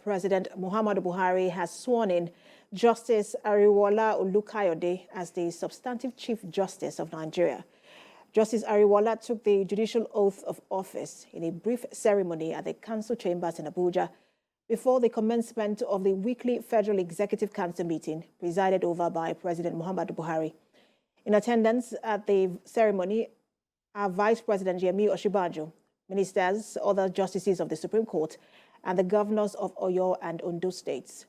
President Muhammadu Buhari has sworn in Justice Ariwoola Olukayode as the substantive Chief Justice of Nigeria. Justice Ariwoola took the judicial oath of office in a brief ceremony at the Council Chambers in Abuja before the commencement of the weekly Federal Executive Council meeting presided over by President Muhammadu Buhari. In attendance at the ceremony are Vice President Yemi Osinbajo, ministers, other justices of the Supreme Court, and the governors of Oyo and Ondo states.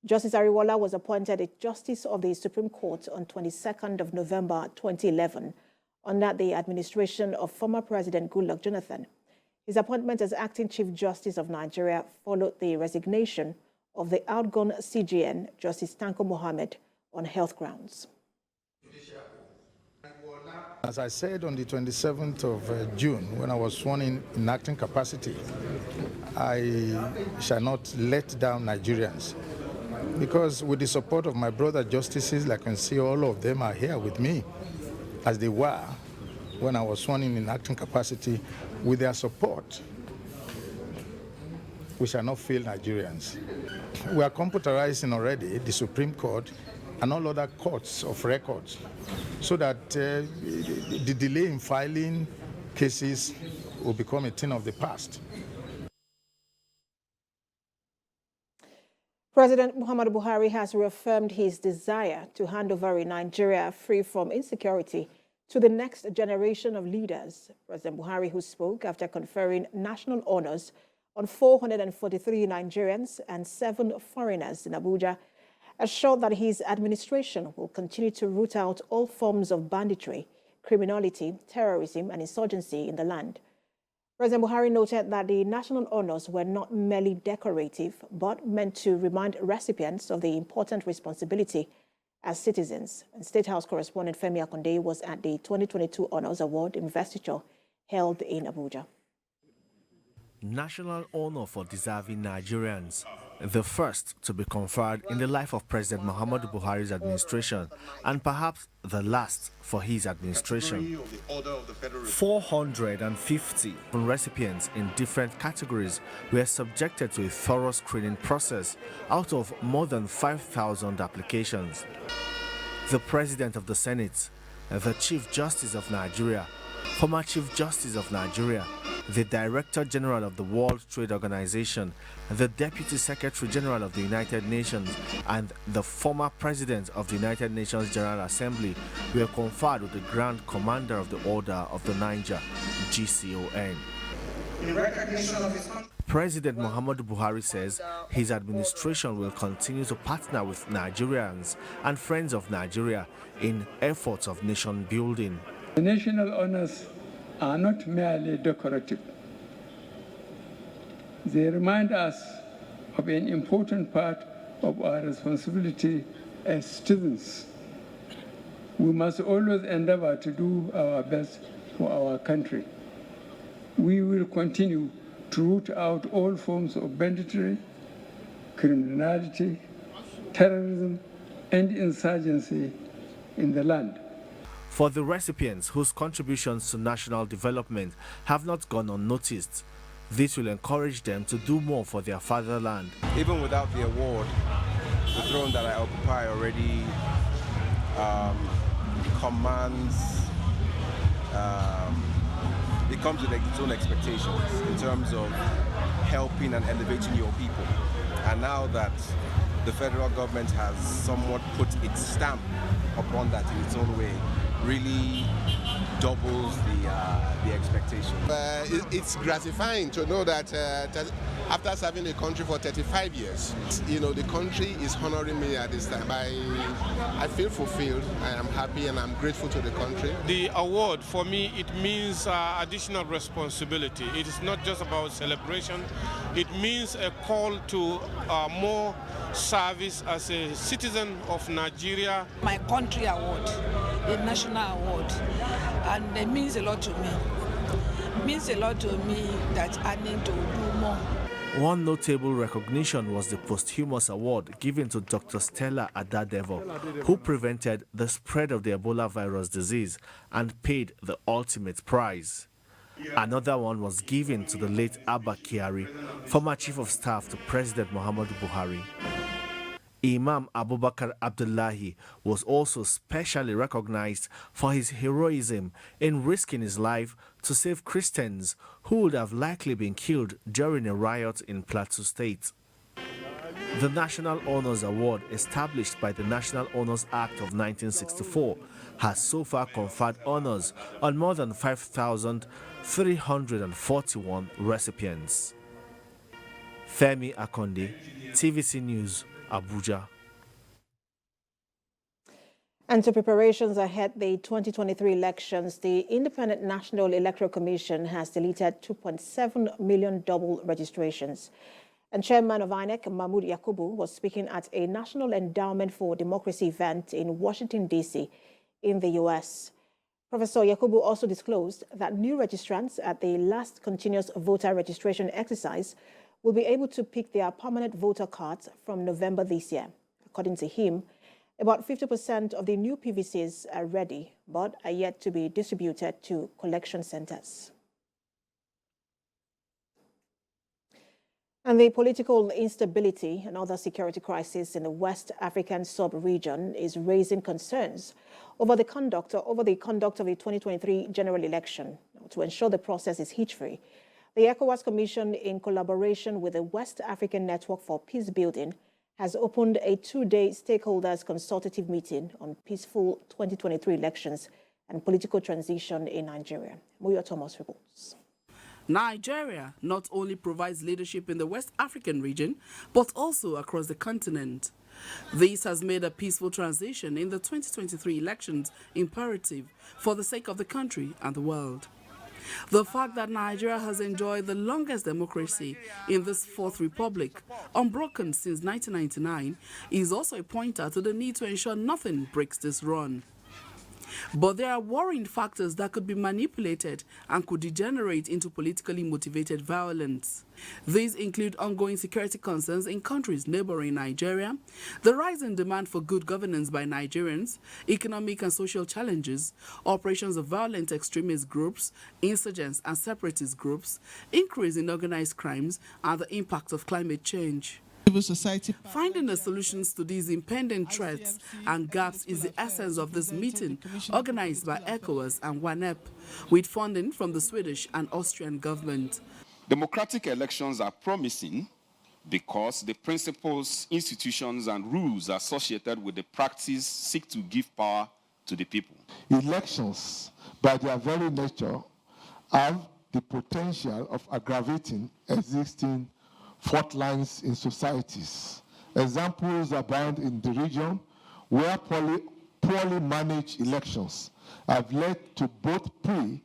Justice Ariwoola was appointed a Justice of the Supreme Court on 22nd of November 2011 under the administration of former President Goodluck Jonathan. His appointment as acting Chief Justice of Nigeria followed the resignation of the outgone CJN, Justice Tanko Mohammed, on health grounds. As I said on the 27th of June, when I was sworn in acting capacity, I shall not let down Nigerians. Because with the support of my brother justices, I can see all of them are here with me, as they were when I was sworn in acting capacity. With their support, we shall not fail Nigerians. We are computerizing already the Supreme Court and all other courts of records, so that the delay in filing cases will become a thing of the past. President Muhammadu Buhari has reaffirmed his desire to hand over a Nigeria free from insecurity to the next generation of leaders. President Buhari, who spoke after conferring national honors on 443 Nigerians and 7 foreigners in Abuja, assured that his administration will continue to root out all forms of banditry, criminality, terrorism, and insurgency in the land. President Buhari noted that the national honors were not merely decorative, but meant to remind recipients of the important responsibility as citizens. And State House correspondent Femi Akonde was at the 2022 Honors Award investiture held in Abuja. National honor for deserving Nigerians, the first to be conferred in the life of President Muhammadu Buhari's administration, and perhaps the last for his administration. 450 recipients in different categories were subjected to a thorough screening process out of more than 5,000 applications. The President of the Senate, the Chief Justice of Nigeria, former Chief Justice of Nigeria, the Director General of the World Trade Organization, the Deputy Secretary General of the United Nations, and the former President of the United Nations General Assembly were conferred with the Grand Commander of the Order of the Niger, GCON. In recognition of his President Muhammadu Buhari says his administration will continue to partner with Nigerians and friends of Nigeria in efforts of nation building. The national honors are not merely decorative. They remind us of an important part of our responsibility as citizens. We must always endeavor to do our best for our country. We will continue to root out all forms of banditry, criminality, terrorism, and insurgency in the land. For the recipients whose contributions to national development have not gone unnoticed, this will encourage them to do more for their fatherland. Even without the award, the throne that I occupy already commands, it comes with its own expectations in terms of helping and elevating your people. And now that the federal government has somewhat put its stamp upon that in its own way, really doubles the expectation. It's gratifying to know that after serving the country for 35 years, the country is honoring me at this time. I feel fulfilled, I am happy, and I'm grateful to the country. The award, for me, it means additional responsibility. It is not just about celebration. It means a call to more service as a citizen of Nigeria. My country award, a national award, and it means a lot to me. It means a lot to me that I need to do more. One notable recognition was the posthumous award given to Dr. Stella Adadevo, who prevented the spread of the Ebola virus disease and paid the ultimate prize. Another one was given to the late Abba Kyari, former Chief of Staff to President Muhammadu Buhari. Imam Abubakar Abdullahi was also specially recognized for his heroism in risking his life to save Christians who would have likely been killed during a riot in Plateau State. The National Honors Award, established by the National Honors Act of 1964, has so far conferred honors on more than 5,341 recipients. Femi Akonde, TVC News, Abuja. And to preparations ahead the 2023 elections, the Independent National Electoral Commission has deleted 2.7 million double registrations. And Chairman of INEC, Mahmoud Yakubu, was speaking at a National Endowment for Democracy event in Washington, D.C. in the U.S. Professor Yakubu also disclosed that new registrants at the last continuous voter registration exercise will be able to pick their permanent voter cards from November this year. According to him, about 50% of the new PVCs are ready, but are yet to be distributed to collection centers. And the political instability and other security crisis in the West African sub-region is raising concerns over the conduct of the 2023 general election. To ensure the process is hitch-free, the ECOWAS Commission, in collaboration with the West African Network for Peace Building, has opened a 2-day stakeholders consultative meeting on peaceful 2023 elections and political transition in Nigeria. Muyo Thomas reports. Nigeria not only provides leadership in the West African region, but also across the continent. This has made a peaceful transition in the 2023 elections imperative for the sake of the country and the world. The fact that Nigeria has enjoyed the longest democracy in this fourth republic, unbroken since 1999, is also a pointer to the need to ensure nothing breaks this run. But there are worrying factors that could be manipulated and could degenerate into politically motivated violence. These include ongoing security concerns in countries neighboring Nigeria, the rising demand for good governance by Nigerians, economic and social challenges, operations of violent extremist groups, insurgents and separatist groups, increase in organized crimes, and the impact of climate change. Finding the solutions to these impending threats and gaps is the essence of this meeting, organized by ECOWAS and WANEP, with funding from the Swedish and Austrian government. Democratic elections are promising because the principles, institutions, and rules associated with the practice seek to give power to the people. Elections, by their very nature, have the potential of aggravating existing fault lines in societies. Examples abound in the region where poorly managed elections have led to both pre-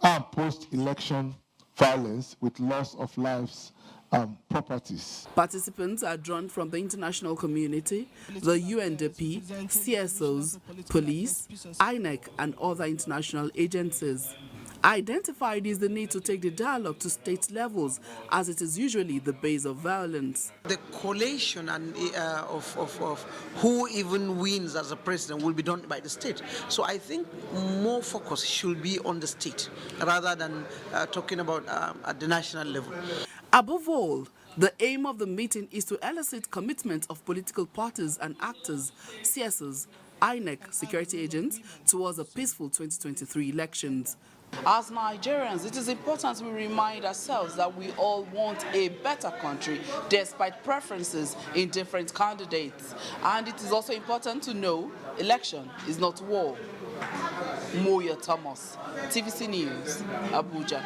and post-election violence with loss of lives and properties. Participants are drawn from the international community, the UNDP, CSOs, police, INEC, and other international agencies. Identified is the need to take the dialogue to state levels, as it is usually the base of violence. The collation and of who even wins as a president will be done by the state. So I think more focus should be on the state rather than talking about at the national level. Above all, the aim of the meeting is to elicit commitment of political parties and actors, CSOs, INEC, security agents, towards a peaceful 2023 elections. As Nigerians, it is important we remind ourselves that we all want a better country despite preferences in different candidates. And it is also important to know election is not war. Muyo Thomas, TVC News, Abuja.